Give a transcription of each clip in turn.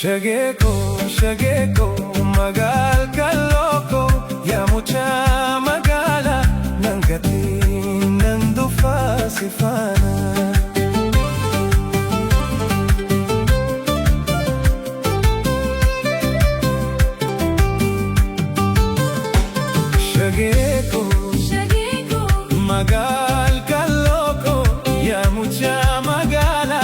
Shagee ko magal ka loko Yamucha magala Nang gating nandufa si Fana Shagee ko magal ka loko Yamucha magala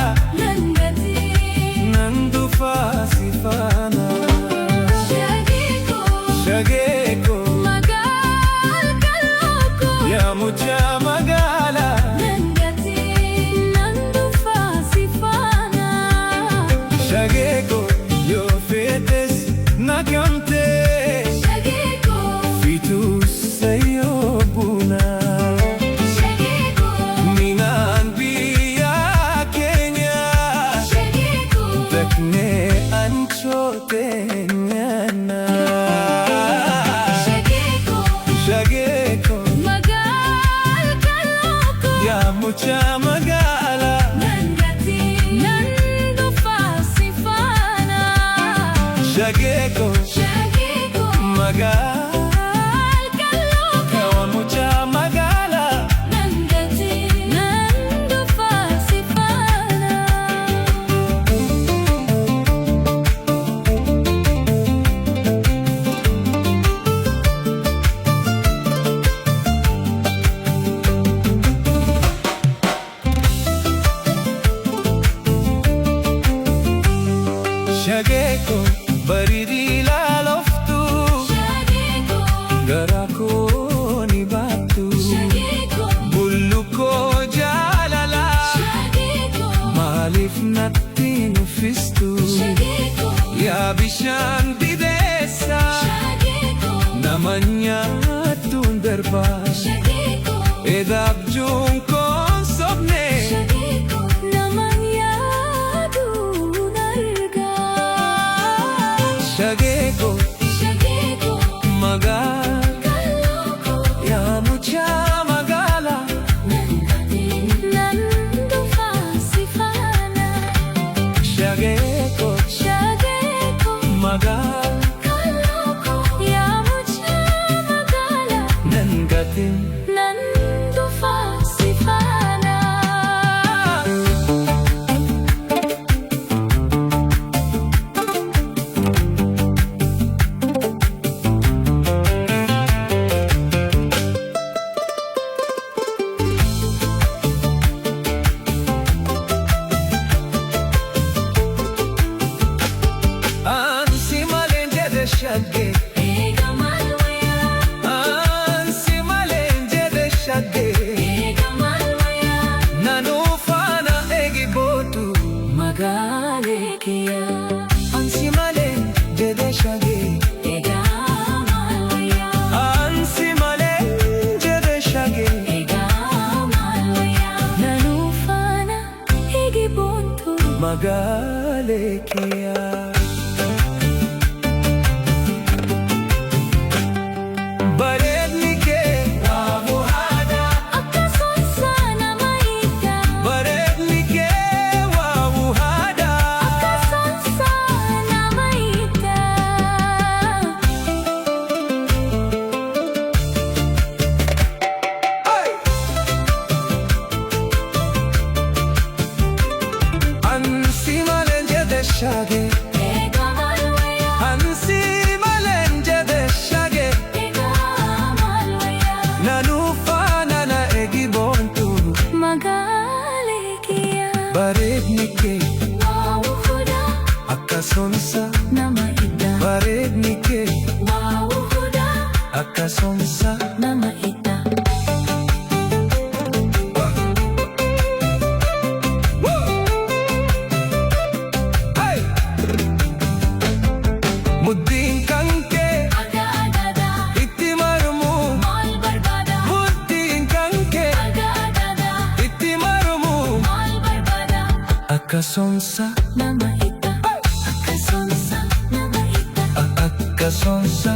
Shagee ko magal ka loko Yamucha magala nandufa si Fana Shagee ko yo fetes nakamte Shagee ko fitu sayo buna Shagee ko ningan biya Kenya Shagee ko takne anchote nyana Shagee ko magal ka loko Yamucha magala nandufa si Fana Shagee ko magal ka loko Yamucha magala nandufa si Fana Shagee ko baridi laloftu Shagee ko garako ni batu Shagee ko bulu ko jalala Shagee ko malif natin fistu Shagee ko yabishan bidesa Shagee ko namanya tunderba Shagee ko edap jung kon sobne Shagee ko naman yadu narga Shagee ko magal ka loko Yamucha magala nandufa si Fana Shagee ko magal ka loko Yamucha magala nangating nandufa si Fana Shagee ega malwaya ansi malenje de Shagee ega malwaya nanu fana egi botu magale kiya ansi malenje de Shagee ega malwaya ansi malenje de Shagee ega malwaya nanufana egi buntu magale kiya Shagee ega malwaya ansi malenje de Shagee ega malwaya nanu fana na egi bontu magale kiya barednike wow huda akasonsa namaida barednike wow huda akasonsa namaida Muddin kanke aga-agada itti marumu mal barbada Muddin kanke aga-agada itti marumu mal barbada akasonsa namaida akasonsa namaida akasonsa